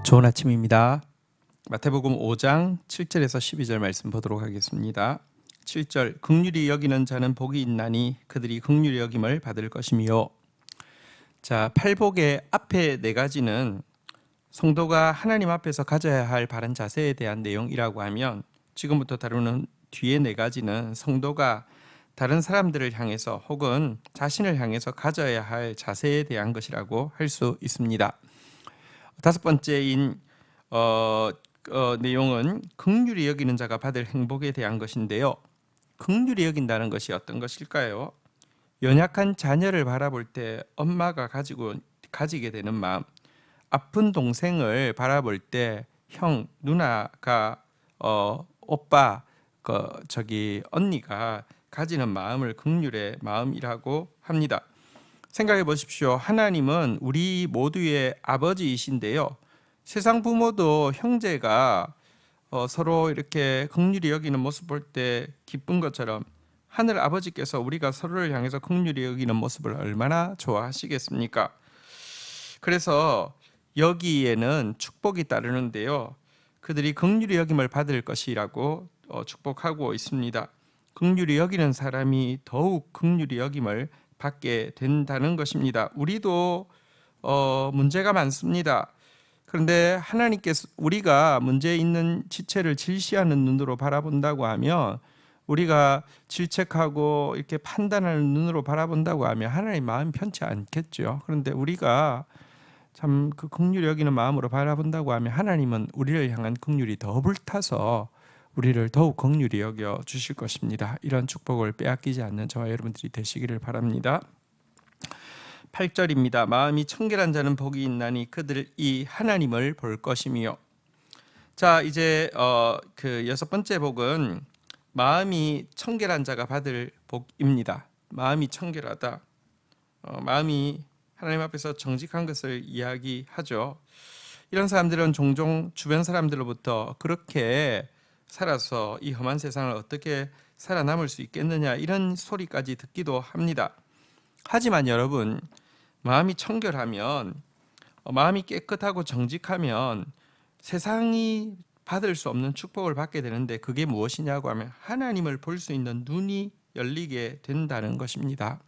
좋은 아침입니다. 마태복음 5장 7절에서 12절 말씀 보도록 하겠습니다. 7절 긍휼히 여기는 자는 복이 있나니 그들이 긍휼히 여김을 받을 것이며. 자, 팔복의 앞에 네 가지는 성도가 하나님 앞에서 가져야 할 바른 자세에 대한 내용이라고 하면, 지금부터 다루는 뒤에 네 가지는 성도가 다른 사람들을 향해서 혹은 자신을 향해서 가져야 할 자세에 대한 것이라고 할 수 있습니다. 다섯 번째인 내용은 긍휼히 여기는 자가 받을 행복에 대한 것인데요. 긍휼히 여긴다는 것이 어떤 것일까요? 연약한 자녀를 바라볼 때 엄마가 가지게 되는 마음, 아픈 동생을 바라볼 때 형, 누나가 오빠, 언니가 가지는 마음을 긍휼의 마음이라고 합니다. 생각해 보십시오. 하나님은 우리 모두의 아버지이신데요. 세상 부모도 형제가 서로 이렇게 긍휼히 여기는 모습 볼 때 기쁜 것처럼 하늘 아버지께서 우리가 서로를 향해서 긍휼히 여기는 모습을 얼마나 좋아하시겠습니까? 그래서 여기에는 축복이 따르는데요. 그들이 긍휼히 여김을 받을 것이라고 축복하고 있습니다. 긍휼히 여기는 사람이 더욱 긍휼히 여김을 받게 된다는 것입니다. 우리도 문제가 많습니다. 그런데 하나님께서 우리가 문제 있는 지체를 질시하는 눈으로 바라본다고 하면, 우리가 질책하고 이렇게 판단하는 눈으로 바라본다고 하면 하나님 마음 편치 않겠죠. 그런데 우리가 참 그 긍휼히 여기는 마음으로 바라본다고 하면 하나님은 우리를 향한 긍휼이 더 불타서 우리를 더욱 긍휼히 여겨 주실 것입니다. 이런 축복을 빼앗기지 않는 저와 여러분들이 되시기를 바랍니다. 8절입니다. 마음이 청결한 자는 복이 있나니 그들이 하나님을 볼 것이며. 자, 이제 그 여섯 번째 복은 마음이 청결한 자가 받을 복입니다. 마음이 청결하다. 마음이 하나님 앞에서 정직한 것을 이야기하죠. 이런 사람들은 종종 주변 사람들로부터 그렇게 살아서 이 험한 세상을 어떻게 살아남을 수 있겠느냐, 이런 소리까지 듣기도 합니다. 하지만 여러분, 마음이 청결하면, 마음이 깨끗하고 정직하면 세상이 받을 수 없는 축복을 받게 되는데, 그게 무엇이냐고 하면 하나님을 볼 수 있는 눈이 열리게 된다는 것입니다.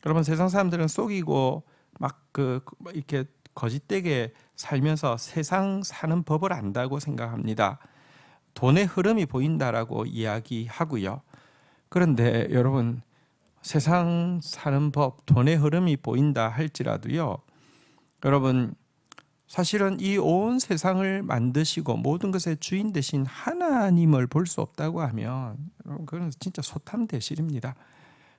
여러분, 세상 사람들은 속이고 막 이렇게 거짓되게 살면서 세상 사는 법을 안다고 생각합니다. 돈의 흐름이 보인다라고 이야기하고요. 그런데 여러분, 세상 사는 법, 돈의 흐름이 보인다 할지라도요, 여러분, 사실은 이 온 세상을 만드시고 모든 것의 주인 되신 하나님을 볼 수 없다고 하면 그건 진짜 소탐대실입니다.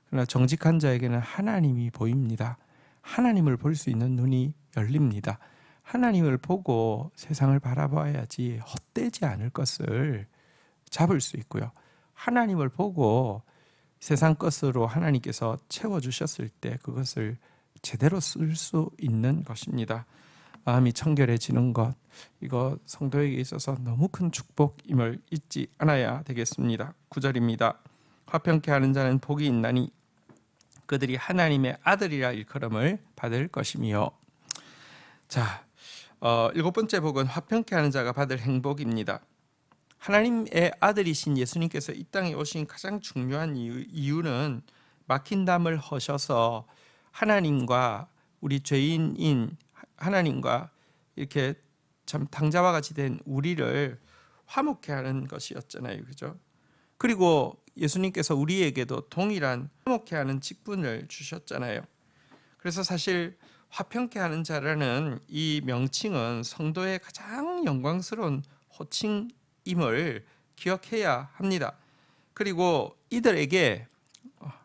그러나 정직한 자에게는 하나님이 보입니다. 하나님을 볼 수 있는 눈이 열립니다. 하나님을 보고 세상을 바라봐야지 헛되지 않을 것을 잡을 수 있고요. 하나님을 보고 세상 것으로 하나님께서 채워주셨을 때 그것을 제대로 쓸 수 있는 것입니다. 마음이 청결해지는 것, 이거 성도에게 있어서 너무 큰 축복임을 잊지 않아야 되겠습니다. 9절입니다. 화평케 하는 자는 복이 있나니 그들이 하나님의 아들이라 일컬음을 받을 것이며. 자, 일곱 번째 복은 화평케 하는 자가 받을 행복입니다. 하나님의 아들이신 예수님께서 이 땅에 오신 가장 중요한 이유는 막힌 담을 허셔서 하나님과 우리 죄인인 하나님과 이렇게 참 당자와 같이 된 우리를 화목케 하는 것이었잖아요. 그죠? 그리고 예수님께서 우리에게도 동일한 화목케 하는 직분을 주셨잖아요. 그래서 사실 화평케 하는 자라는 이 명칭은 성도의 가장 영광스러운 호칭임을 기억해야 합니다. 그리고 이들에게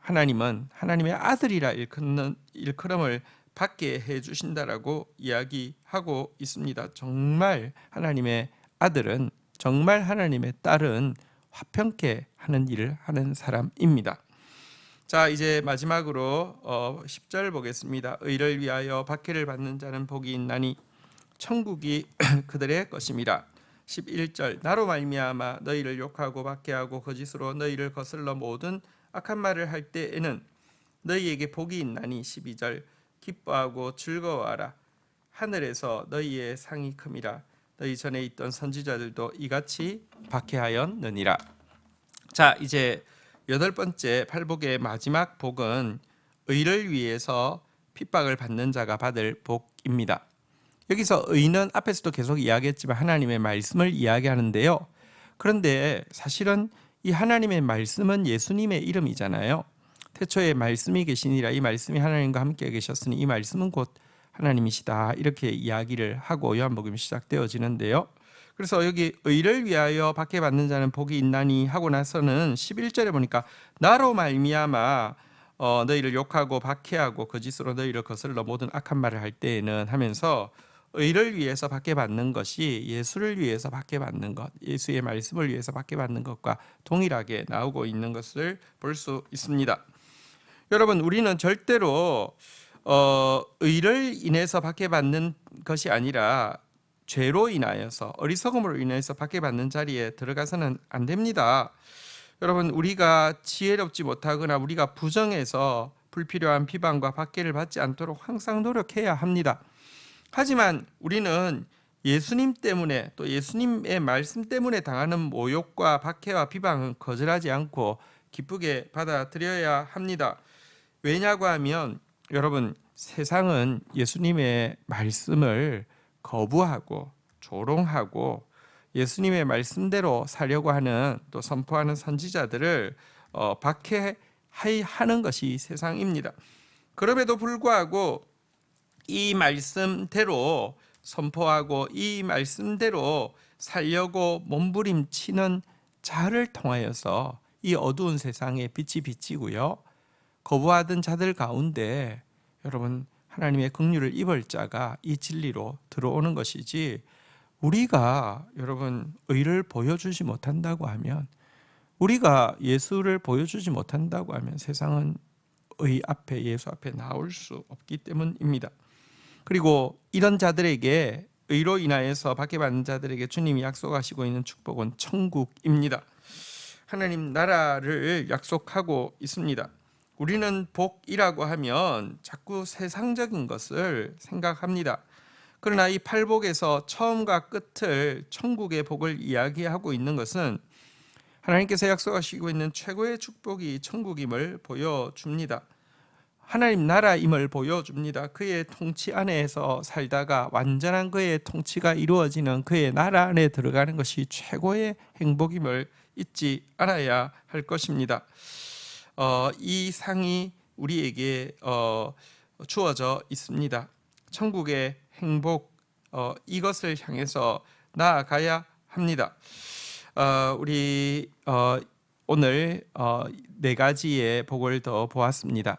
하나님은 하나님의 아들이라 일컬음을 받게 해주신다라고 이야기하고 있습니다. 정말 하나님의 아들은, 정말 하나님의 딸은 화평케 하는 일을 하는 사람입니다. 자, 이제 마지막으로 10절 보겠습니다. 의를 위하여 박해를 받는 자는 복이 있나니 천국이 그들의 것임이라. 11절 나로 말미암아 너희를 욕하고 박해하고 거짓으로 너희를 거슬러 모든 악한 말을 할 때에는 너희에게 복이 있나니. 12절 기뻐하고 즐거워하라. 하늘에서 너희의 상이 큼이라. 너희 전에 있던 선지자들도 이같이 박해하였느니라. 자, 이제 여덟 번째 팔복의 마지막 복은 의를 위해서 핍박을 받는 자가 받을 복입니다. 여기서 의는 앞에서도 계속 이야기했지만 하나님의 말씀을 이야기하는데요. 그런데 사실은 이 하나님의 말씀은 예수님의 이름이잖아요. 태초에 말씀이 계시니라, 이 말씀이 하나님과 함께 계셨으니 이 말씀은 곧 하나님이시다, 이렇게 이야기를 하고 요한복음이 시작되어지는데요. 그래서 여기 의를 위하여 박해받는 자는 복이 있나니 하고 나서는 11절에 보니까 나로 말미암아 너희를 욕하고 박해하고 거짓으로 너희를 거슬러 모든 악한 말을 할 때에는 하면서 의를 위해서 박해받는 것이 예수를 위해서 박해받는 것, 예수의 말씀을 위해서 박해받는 것과 동일하게 나오고 있는 것을 볼 수 있습니다. 여러분, 우리는 절대로 의를 인해서 박해받는 것이 아니라 죄로 인하여서, 어리석음으로 인해서 박해받는 자리에 들어가서는 안 됩니다. 여러분, 우리가 지혜롭지 못하거나 우리가 부정해서 불필요한 비방과 박해를 받지 않도록 항상 노력해야 합니다. 하지만 우리는 예수님 때문에, 또 예수님의 말씀 때문에 당하는 모욕과 박해와 비방은 거절하지 않고 기쁘게 받아들여야 합니다. 왜냐고 하면 여러분, 세상은 예수님의 말씀을 거부하고 조롱하고 예수님의 말씀대로 살려고 하는, 또 선포하는 선지자들을 박해하는 것이 세상입니다. 그럼에도 불구하고 이 말씀대로 선포하고 이 말씀대로 살려고 몸부림치는 자를 통하여서 이 어두운 세상에 빛이 비치고요, 거부하던 자들 가운데 여러분, 하나님의 긍휼을 입을 자가 이 진리로 들어오는 것이지, 우리가 여러분 의를 보여주지 못한다고 하면, 우리가 예수를 보여주지 못한다고 하면 세상은 의 앞에, 예수 앞에 나올 수 없기 때문입니다. 그리고 이런 자들에게, 의로 인하여서 박해받는 자들에게 주님이 약속하시고 있는 축복은 천국입니다. 하나님 나라를 약속하고 있습니다. 우리는 복이라고 하면 자꾸 세상적인 것을 생각합니다. 그러나 이 팔복에서 처음과 끝을 천국의 복을 이야기하고 있는 것은 하나님께서 약속하시고 있는 최고의 축복이 천국임을 보여줍니다. 하나님 나라임을 보여줍니다. 그의 통치 안에서 살다가 완전한 그의 통치가 이루어지는 그의 나라 안에 들어가는 것이 최고의 행복임을 잊지 않아야 할 것입니다. 이 상이 우리에게 주어져 있습니다. 천국의 행복, 이것을 향해서 나아가야 합니다. 우리 오늘 네 가지의 복을 더 보았습니다.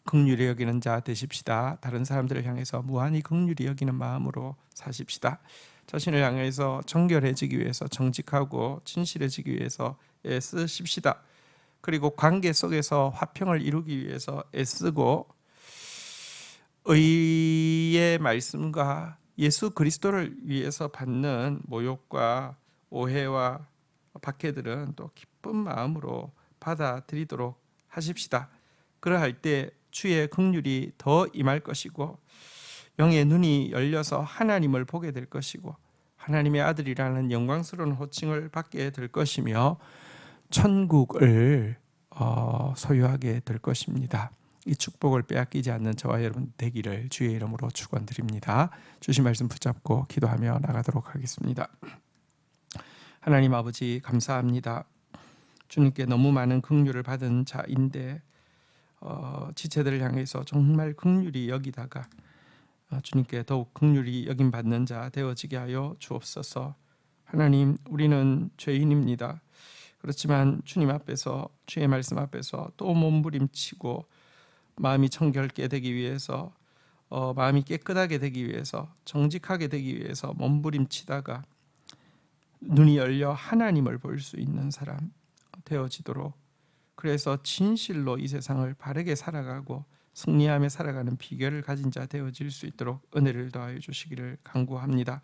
긍휼히 여기는 자 되십시다. 다른 사람들을 향해서 무한히 긍휼히 여기는 마음으로 사십시다. 자신을 향해서 정결해지기 위해서, 정직하고 진실해지기 위해서 애쓰십시다. 그리고 관계 속에서 화평을 이루기 위해서 애쓰고, 의의 말씀과 예수 그리스도를 위해서 받는 모욕과 오해와 박해들은 또 기쁜 마음으로 받아들이도록 하십시다. 그러할 때 주의 긍휼이 더 임할 것이고, 영의 눈이 열려서 하나님을 보게 될 것이고, 하나님의 아들이라는 영광스러운 호칭을 받게 될 것이며, 천국을 소유하게 될 것입니다. 이 축복을 빼앗기지 않는 저와 여러분 되기를 주의 이름으로 축원드립니다. 주신 말씀 붙잡고 기도하며 나가도록 하겠습니다. 하나님 아버지, 감사합니다. 주님께 너무 많은 긍휼을 받은 자인데 지체들을 향해서 정말 긍휼히 여기다가 주님께 더욱 긍휼히 여김 받는 자 되어지게 하여 주옵소서. 하나님, 우리는 죄인입니다. 그렇지만 주님 앞에서, 주의 말씀 앞에서 또 몸부림치고 마음이 청결케 되기 위해서, 마음이 깨끗하게 되기 위해서, 정직하게 되기 위해서 몸부림치다가 눈이 열려 하나님을 볼 수 있는 사람 되어지도록, 그래서 진실로 이 세상을 바르게 살아가고 승리하며 살아가는 비결을 가진 자 되어질 수 있도록 은혜를 더하여 주시기를 간구합니다.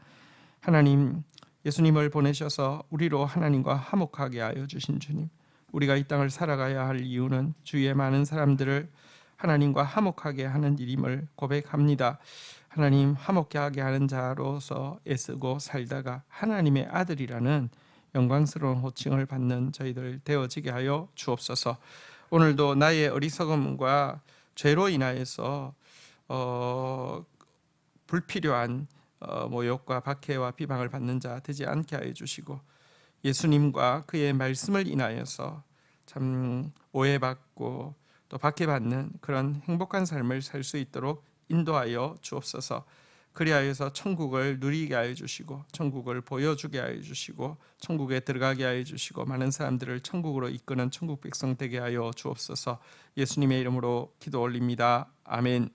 하나님, 예수님을 보내셔서 우리로 하나님과 화목하게 하여 주신 주님, 우리가 이 땅을 살아가야 할 이유는 주위의 많은 사람들을 하나님과 화목하게 하는 일임을 고백합니다. 하나님 화목하게 하는 자로서 애쓰고 살다가 하나님의 아들이라는 영광스러운 호칭을 받는 저희들 되어지게 하여 주옵소서. 오늘도 나의 어리석음과 죄로 인하여서 불필요한 모욕과 박해와 비방을 받는 자 되지 않게 하여 주시고, 예수님과 그의 말씀을 인하여서 참 오해받고 또 박해받는 그런 행복한 삶을 살 수 있도록 인도하여 주옵소서. 그리하여서 천국을 누리게 하여 주시고, 천국을 보여주게 하여 주시고, 천국에 들어가게 하여 주시고, 많은 사람들을 천국으로 이끄는 천국 백성 되게 하여 주옵소서. 예수님의 이름으로 기도 올립니다. 아멘.